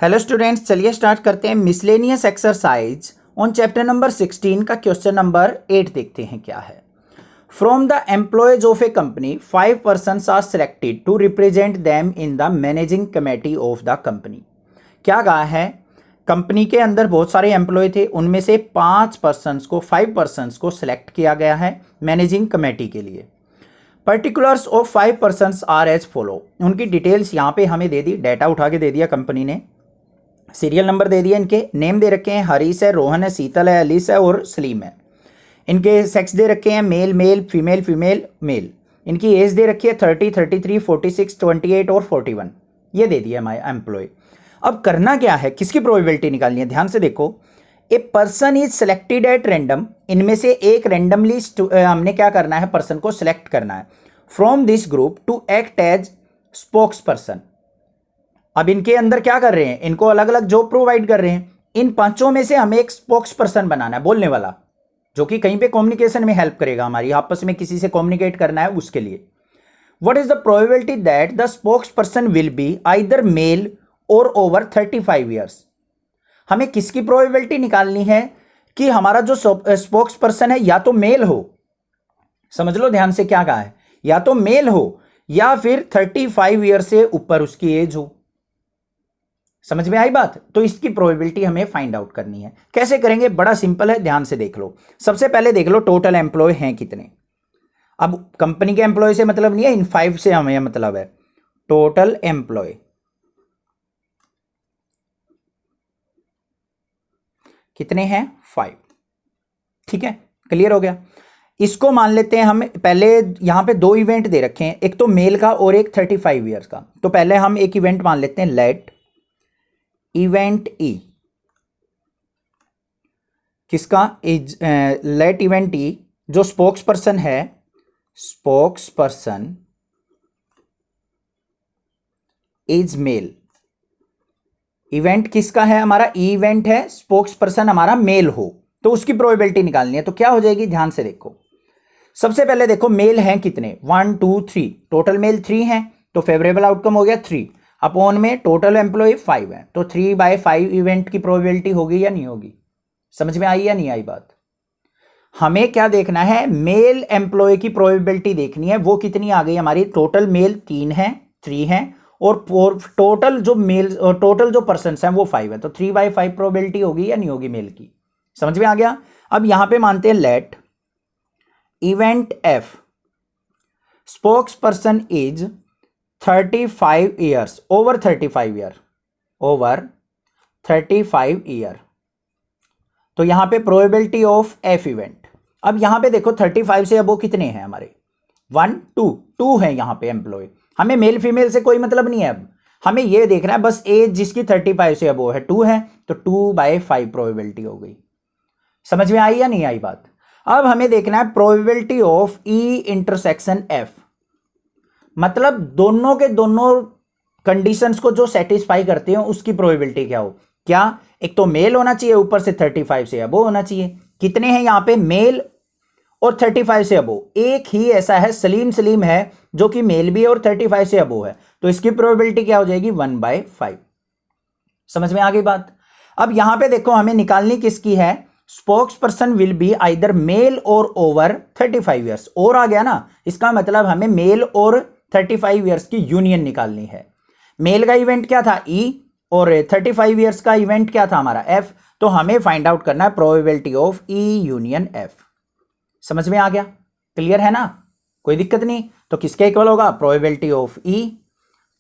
Hello students, चलिए start करते हैं miscellaneous exercise on chapter number 16 का क्वेश्चन नंबर 8 देखते हैं क्या है। From the employees of a company 5 persons are selected to represent them in the managing committee of the company. क्या कहा है, कंपनी के अंदर बहुत सारे एम्प्लॉय थे, उनमें से 5 पर्सन्स को सिलेक्ट किया गया है मैनेजिंग कमेटी के लिए। Particulars of 5 persons are as follow. उनकी डिटेल्स यहाँ पे हमें दे दी, डाटा उठा के दे दिया कंपनी ने, सीरियल नंबर दे दिया, इनके नेम दे रखे हैं, हरीश है, रोहन है, शीतल है, अलीस है और सलीम है। इनके सेक्स दे रखे हैं, male male, female female male. इनकी एज दे रखी है 30, 33, 46, 28 और 41, ये दे दिया हमारे एम्प्लॉय। अब करना क्या है, किसकी प्रोबेबिलिटी निकालनी है, ध्यान से देखो। A person is selected at random, इनमें से एक रैंडमली हमने क्या करना है, पर्सन को सिलेक्ट करना है from this group to act as spokesperson. अब इनके अंदर क्या कर रहे हैं, इनको अलग अलग जॉब प्रोवाइड कर रहे हैं। इन पांचों में से हमें एक स्पोक्स पर्सन बनाना है, बोलने वाला, जो कि कहीं पे कम्युनिकेशन में हेल्प करेगा, हमारी आपस में किसी से कम्युनिकेट करना है उसके लिए। What is the probability that the spokesperson will be either male or over 35 years. हमें किसकी प्रोबेबिलिटी निकालनी है कि हमारा जो स्पोक्स पर्सन है या तो मेल हो, समझ लो ध्यान से क्या कहा है, या तो मेल हो या फिर 35 ईयर से ऊपर उसकी एज हो। समझ में आई बात। तो इसकी प्रोबेबिलिटी हमें फाइंड आउट करनी है। कैसे करेंगे, बड़ा सिंपल है, ध्यान से देख लो। सबसे पहले देख लो टोटल एम्प्लॉय हैं कितने। अब कंपनी के एम्प्लॉय से मतलब नहीं है, इन 5 से हमें मतलब है टोटल एम्प्लॉय कितने हैं, 5। ठीक है, क्लियर हो गया। इसको मान लेते हैं हम, पहले यहां पे 2 इवेंट दे रखे हैं, एक तो मेल का और एक 35 ईयर्स का। तो पहले हम एक इवेंट मान लेते हैं, लेट इवेंट ई, किसका, लेट इवेंट ई जो स्पोक्स पर्सन है, spokesperson is male. Event किसका है, हमारा ई इवेंट है, स्पोक्स पर्सन हमारा मेल हो, तो उसकी प्रोबेबिलिटी निकालनी है। तो क्या हो जाएगी, ध्यान से देखो। सबसे पहले देखो मेल हैं कितने, 1 2 3, टोटल मेल 3 हैं, तो फेवरेबल आउटकम हो गया 3 अपॉन में टोटल एम्प्लॉय 5 है, तो 3/5 इवेंट की प्रोबेबिलिटी होगी या नहीं होगी। समझ में आई या नहीं आई बात। हमें क्या देखना है, मेल एम्प्लॉय की प्रोबेबिलिटी देखनी है, वो कितनी आ गई हमारी, टोटल मेल 3 है, 3 है, और टोटल जो मेल और टोटल जो पर्सन हैं वो 5 है, तो 3/5 प्रोबेबिलिटी होगी या नहीं होगी मेल की। समझ में आ गया। अब यहां पे मानते हैं let event F spokesperson is 35 years, over 35 year, over 35 year. तो यहां पे प्रोबेबिलिटी ऑफ एफ इवेंट। अब यहां पे देखो 35 से अबो कितने हैं हमारे, 1 2 है यहां पे एम्प्लॉय। हमें मेल फीमेल से कोई मतलब नहीं है, अब हमें ये देखना है बस एज जिसकी 35 से अबो है 2 है, तो 2/5 प्रोबेबिलिटी हो गई। समझ में आई या नहीं आई बात। अब हमें देखना है probability of E intersection F, मतलब दोनों के दोनों कंडीशंस को जो सेटिस्फाई करते हैं उसकी प्रोबेबिलिटी क्या हो। क्या, एक तो मेल होना चाहिए, ऊपर से 35 से अबो होना चाहिए। कितने हैं यहां पे, मेल और 35 से अबो। एक ही ऐसा है, सलीम है, जो कि मेल भी है और 35 से अबो है, तो इसकी प्रोबेबिलिटी क्या हो जाएगी, 1/5। समझ में आ गई बात। अब यहां पे देखो हमें निकालनी किसकी है, spokesperson will be either male or over 35 years. और आ गया ना, इसका मतलब हमें मेल और 35 ईयर्स की यूनियन निकालनी है। मेल का इवेंट क्या था, ई, और 35 ईयर्स का इवेंट क्या था हमारा, एफ। तो हमें फाइंड आउट करना है probability of E union F. समझ में आ गया, क्लियर है ना, कोई दिक्कत नहीं। तो किसके इक्वल होगा, प्रोबेबिलिटी ऑफ ई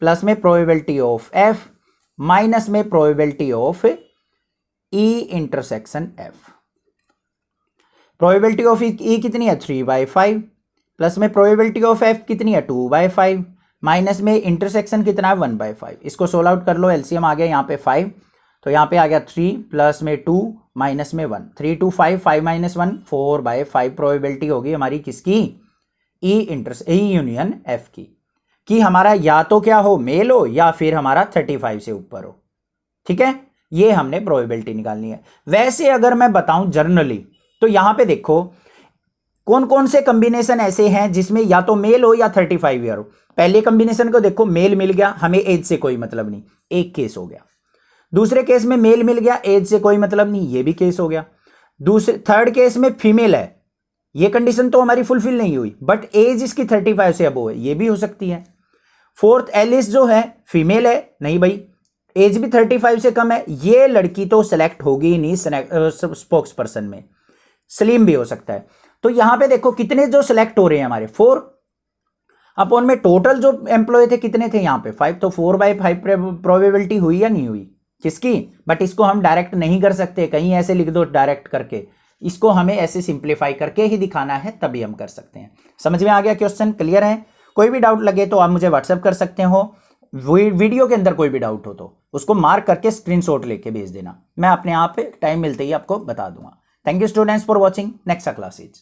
प्लस में प्रोबेबिलिटी ऑफ एफ माइनस में probability of E intersection F. Probability of E कितनी है, 3/5, प्लस में प्रोबेबिलिटी ऑफ एफ कितनी है, 2/5, माइनस में इंटरसेक्शन कितना है, 1/5। इसको सोल्व आउट कर लो, एलसीएम आ गया यहाँ पे 5, तो यहाँ पे आ गया 3 प्लस में 2 माइनस में 1, 3 2 5, 5 - 1 4/5 प्रोबेबिलिटी होगी हमारी किसकी, ई यूनियन एफ की, कि हमारा या तो क्या हो, मेल हो या फिर हमारा 35 से ऊपर हो। ठीक है, ये हमने प्रोबेबिलिटी निकालनी है। वैसे अगर मैं बताऊं जनरली, तो यहां पे देखो कौन कौन से कॉम्बिनेशन ऐसे हैं जिसमें या तो मेल हो या 35 ईयर हो। पहले कॉम्बिनेशन को देखो, मेल मिल गया, हमें एज से कोई मतलब नहीं, एक केस हो गया। दूसरे केस में मेल मिल गया, एज से कोई मतलब नहीं, ये भी केस हो गया। दूसरे थर्ड केस में फीमेल है, ये कंडीशन तो हमारी फुलफिल नहीं हुई, बट एज इसकी 35 से अबव है, ये भी हो सकती है। फोर्थ, एलिस जो है फीमेल है, नहीं भाई एज भी 35 से कम है, ये लड़की तो सेलेक्ट होगी ही नहीं स्पोक्स पर्सन में। सलीम भी हो सकता है। तो यहां पे देखो कितने जो सिलेक्ट हो रहे हैं हमारे 4 अपॉन में टोटल जो एम्प्लॉय थे कितने थे यहां पे 5, तो 4/5 प्रोबेबिलिटी हुई या नहीं हुई किसकी। बट इसको हम डायरेक्ट नहीं कर सकते, कहीं ऐसे लिख दो डायरेक्ट करके, इसको हमें ऐसे सिंप्लीफाई करके ही दिखाना है, तभी हम कर सकते हैं। समझ में आ गया क्वेश्चन, क्लियर है? कोई भी डाउट लगे तो आप मुझे व्हाट्सएप कर सकते हो, वीडियो के अंदर कोई भी डाउट हो तो उसको मार्क करके स्क्रीनशॉट लेके भेज देना, मैं अपने आप पे टाइम मिलते ही आपको बता दूंगा। Thank you students for watching, next class is